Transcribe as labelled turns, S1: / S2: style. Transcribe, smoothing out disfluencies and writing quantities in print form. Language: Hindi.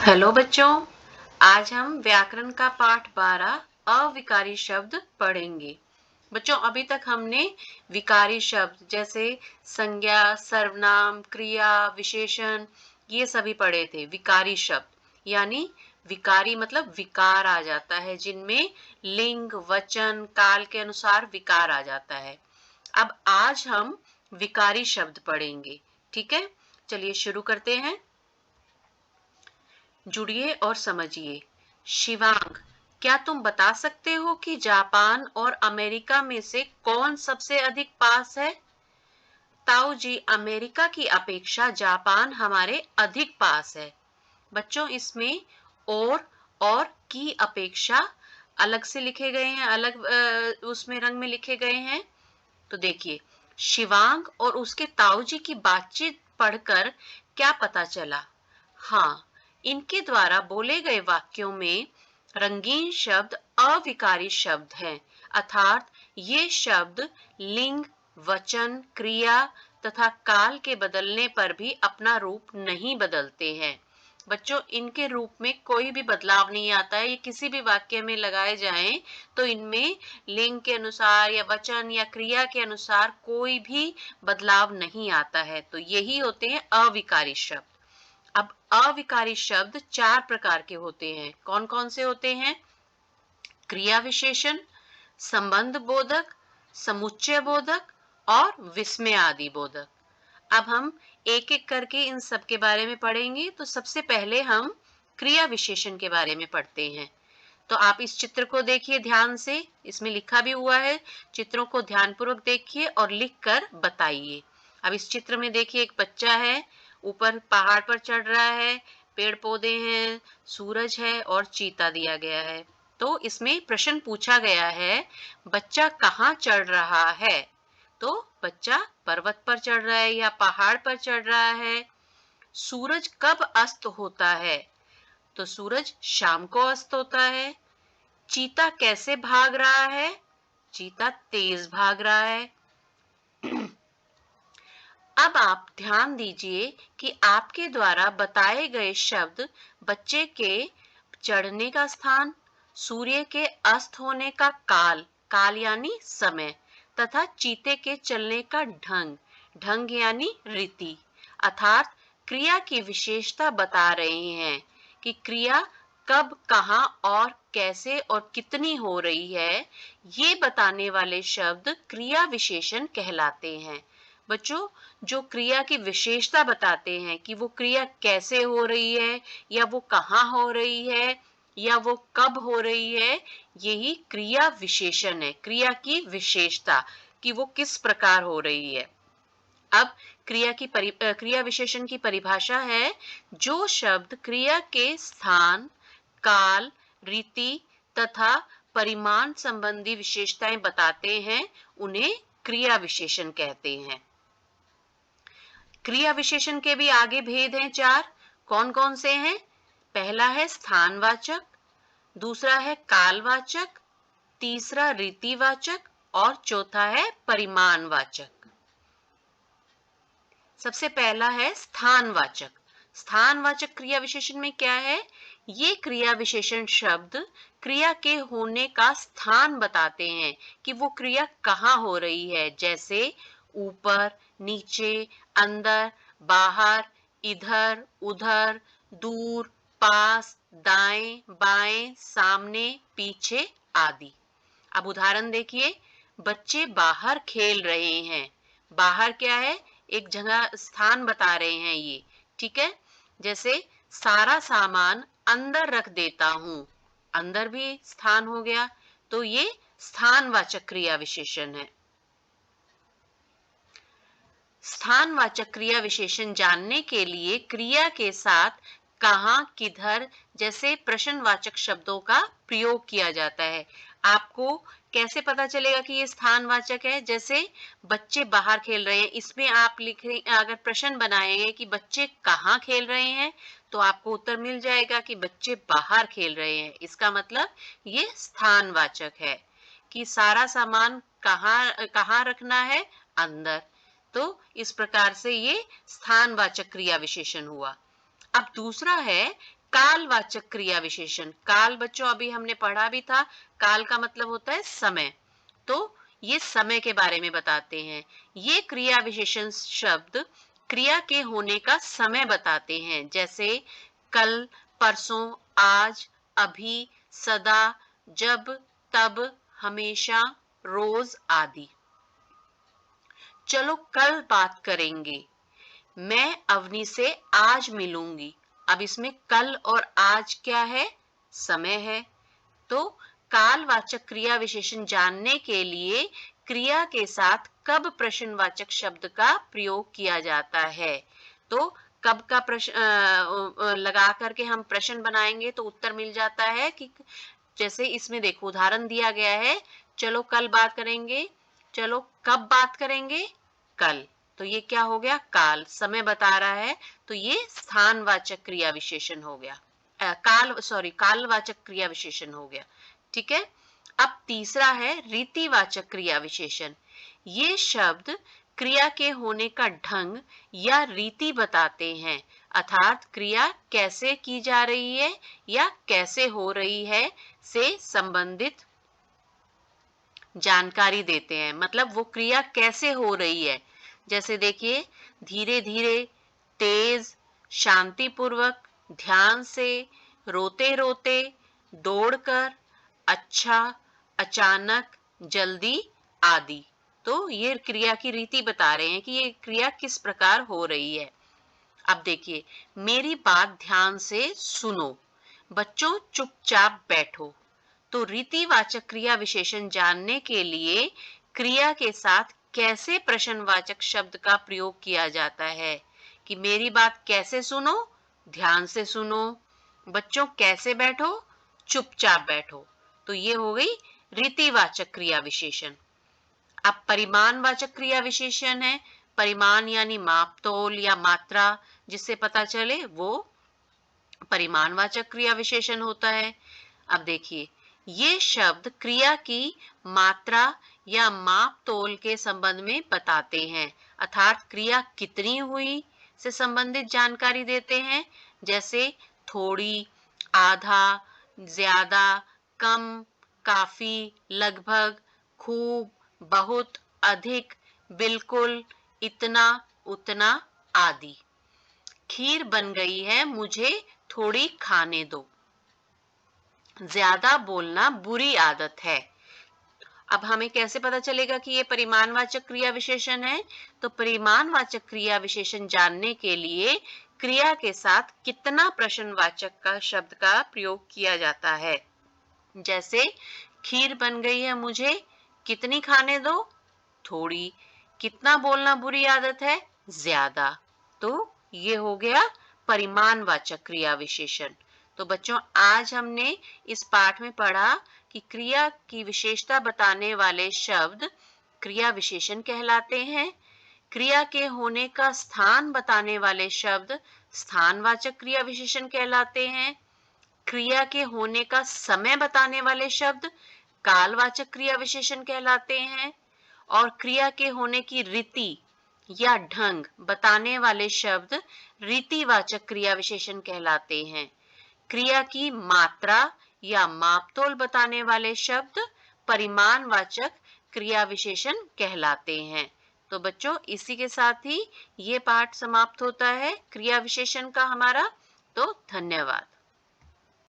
S1: हेलो बच्चों, आज हम व्याकरण का पाठ 12 अविकारी शब्द पढ़ेंगे। बच्चों, अभी तक हमने विकारी शब्द जैसे संज्ञा, सर्वनाम, क्रिया, विशेषण ये सभी पढ़े थे। विकारी शब्द यानी विकारी मतलब विकार आ जाता है, जिनमें लिंग, वचन, काल के अनुसार विकार आ जाता है। अब आज हम विकारी शब्द पढ़ेंगे। ठीक है, चलिए शुरू करते हैं। जुड़िए और समझिए। शिवांग, क्या तुम बता सकते हो कि जापान और अमेरिका में से कौन सबसे अधिक पास है? ताऊ जी, अमेरिका की अपेक्षा जापान हमारे अधिक पास है। बच्चों, इसमें और की अपेक्षा अलग से लिखे गए हैं, अलग उसमें रंग में लिखे गए हैं। तो देखिए, शिवांग और उसके ताऊ जी की बातचीत पढ़कर क्या पता चला? हाँ, इनके द्वारा बोले गए वाक्यों में रंगीन शब्द अविकारी शब्द हैं, अर्थात ये शब्द लिंग, वचन, क्रिया तथा काल के बदलने पर भी अपना रूप नहीं बदलते हैं। बच्चों, इनके रूप में कोई भी बदलाव नहीं आता है। ये किसी भी वाक्य में लगाए जाएं तो इनमें लिंग के अनुसार या वचन या क्रिया के अनुसार कोई भी बदलाव नहीं आता है। तो यही होते हैं अविकारी शब्द। अब अविकारी शब्द 4 प्रकार के होते हैं। कौन कौन से होते हैं? क्रिया विशेषण, संबंध बोधक, समुच्चय बोधक और विस्मय आदि बोधक। अब हम एक एक करके इन सब के बारे में पढ़ेंगे। तो सबसे पहले हम क्रिया विशेषण के बारे में पढ़ते हैं। तो आप इस चित्र को देखिए ध्यान से, इसमें लिखा भी हुआ है। चित्रों को ध्यानपूर्वक देखिए और लिखकर बताइए। अब इस चित्र में देखिए, एक बच्चा है, ऊपर पहाड़ पर चढ़ रहा है, पेड़ पौधे हैं, सूरज है और चीता दिया गया है। तो इसमें प्रश्न पूछा गया है, बच्चा कहाँ चढ़ रहा है? तो बच्चा पर्वत पर चढ़ रहा है या पहाड़ पर चढ़ रहा है। सूरज कब अस्त होता है? तो सूरज शाम को अस्त होता है। चीता कैसे भाग रहा है? चीता तेज भाग रहा है। अब आप ध्यान दीजिए कि आपके द्वारा बताए गए शब्द बच्चे के चढ़ने का स्थान, सूर्य के अस्त होने का काल, काल यानी समय, तथा चीते के चलने का ढंग, ढंग यानी रीति, अर्थात क्रिया की विशेषता बता रहे हैं कि क्रिया कब, कहाँ और कैसे और कितनी हो रही है। ये बताने वाले शब्द क्रिया विशेषण कहलाते हैं। बच्चों, जो क्रिया की विशेषता बताते हैं कि वो क्रिया कैसे हो रही है या वो कहाँ हो रही है या वो कब हो रही है, यही क्रिया विशेषण है। क्रिया की विशेषता कि वो किस प्रकार हो रही है। अब क्रिया विशेषण की परिभाषा है, जो शब्द क्रिया के स्थान, काल, रीति तथा परिमाण संबंधी विशेषताएं बताते हैं, उन्हें क्रिया विशेषण कहते हैं। क्रिया विशेषण के भी आगे भेद हैं 4। कौन कौन से हैं? पहला है स्थानवाचक, दूसरा है कालवाचक, तीसरा रीतिवाचक और चौथा है परिमाणवाचक। सबसे पहला है स्थानवाचक। स्थानवाचक क्रिया विशेषण में क्या है? ये क्रिया विशेषण शब्द क्रिया के होने का स्थान बताते हैं कि वो क्रिया कहाँ हो रही है, जैसे ऊपर, नीचे, अंदर, बाहर, इधर, उधर, दूर, पास, दाएं, बाएं, सामने, पीछे आदि। अब उदाहरण देखिए, बच्चे बाहर खेल रहे हैं। बाहर क्या है? एक जगह, स्थान बता रहे हैं ये। ठीक है, जैसे सारा सामान अंदर रख देता हूं, अंदर भी स्थान हो गया। तो ये स्थानवाचक क्रिया विशेषण है। स्थानवाचक क्रिया विशेषण जानने के लिए क्रिया के साथ कहाँ, किधर जैसे प्रश्नवाचक शब्दों का प्रयोग किया जाता है। आपको कैसे पता चलेगा कि ये स्थानवाचक है? जैसे बच्चे बाहर खेल रहे हैं, इसमें आप लिखे, अगर प्रश्न बनाएंगे कि बच्चे कहाँ खेल रहे हैं, तो आपको उत्तर मिल जाएगा कि बच्चे बाहर खेल रहे हैं। इसका मतलब ये स्थानवाचक है कि सारा सामान कहाँ कहाँ रखना है? अंदर। तो इस प्रकार से ये स्थानवाचक क्रिया विशेषण हुआ। अब दूसरा है कालवाचक क्रिया विशेषण। काल बच्चों अभी हमने पढ़ा भी था, काल का मतलब होता है समय। तो ये समय के बारे में बताते हैं। ये क्रिया विशेषण शब्द क्रिया के होने का समय बताते हैं, जैसे कल, परसों, आज, अभी, सदा, जब, तब, हमेशा, रोज आदि। चलो कल बात करेंगे। मैं अवनी से आज मिलूंगी। अब इसमें कल और आज क्या है? समय है। तो कालवाचक क्रिया विशेषण जानने के लिए क्रिया के साथ कब प्रश्नवाचक शब्द का प्रयोग किया जाता है। तो कब का प्रश्न लगा करके हम प्रश्न बनाएंगे तो उत्तर मिल जाता है कि जैसे इसमें देखो उदाहरण दिया गया है, चलो कल बात करेंगे। चलो कब बात करेंगे? कल। तो ये क्या हो गया? काल, समय बता रहा है, तो ये स्थानवाचक क्रिया विशेषण हो गया। कालवाचक क्रिया विशेषण हो गया। ठीक है। अब तीसरा है रीतिवाचक क्रिया विशेषण। ये शब्द क्रिया के होने का ढंग या रीति बताते हैं, अर्थात क्रिया कैसे की जा रही है या कैसे हो रही है से संबंधित जानकारी देते हैं। मतलब वो क्रिया कैसे हो रही है। जैसे देखिए, धीरे धीरे, तेज, शांतिपूर्वक, ध्यान से, रोते रोते, दौड़कर, अच्छा, अचानक, जल्दी आदि। तो ये क्रिया की रीति बता रहे हैं कि ये क्रिया किस प्रकार हो रही है। अब देखिए, मेरी बात ध्यान से सुनो, बच्चों चुपचाप बैठो। तो रीतिवाचक क्रिया विशेषण जानने के लिए क्रिया के साथ कैसे प्रश्नवाचक शब्द का प्रयोग किया जाता है कि मेरी बात कैसे सुनो? ध्यान से सुनो। बच्चों कैसे बैठो? चुपचाप बैठो। तो ये हो गई रीतिवाचक क्रिया विशेषण। अब परिमाणवाचक क्रिया विशेषण है। परिमाण यानी माप तोल या मात्रा जिससे पता चले, वो परिमाणवाचक क्रिया विशेषण होता है। अब देखिए, ये शब्द क्रिया की मात्रा या माप तोल के संबंध में बताते हैं, अर्थात क्रिया कितनी हुई से संबंधित जानकारी देते हैं। जैसे थोड़ी, आधा, ज्यादा, कम, काफी, लगभग, खूब, बहुत, अधिक, बिल्कुल, इतना, उतना आदि। खीर बन गई है, मुझे थोड़ी खाने दो। ज्यादा बोलना बुरी आदत है। अब हमें कैसे पता चलेगा कि ये परिमाणवाचक क्रिया विशेषण है? तो परिमाणवाचक क्रिया विशेषण जानने के लिए क्रिया के साथ कितना प्रश्नवाचक का शब्द का प्रयोग किया जाता है। जैसे खीर बन गई है, मुझे कितनी खाने दो? थोड़ी। कितना बोलना बुरी आदत है? ज्यादा। तो ये हो गया परिमाणवाचक क्रिया विशेषण। तो बच्चों, आज हमने इस पाठ में पढ़ा कि क्रिया की विशेषता बताने वाले शब्द क्रिया विशेषण कहलाते हैं। क्रिया के होने का स्थान बताने वाले शब्द स्थानवाचक क्रिया विशेषण कहलाते हैं। क्रिया के होने का समय बताने वाले शब्द कालवाचक क्रिया विशेषण कहलाते हैं। और क्रिया के होने की रीति या ढंग बताने वाले शब्द रीतिवाचक क्रिया विशेषण कहलाते हैं। क्रिया की मात्रा या मापतोल बताने वाले शब्द परिमाणवाचक क्रिया विशेषण कहलाते हैं। तो बच्चों, इसी के साथ ही ये पाठ समाप्त होता है क्रिया विशेषण का हमारा। तो धन्यवाद।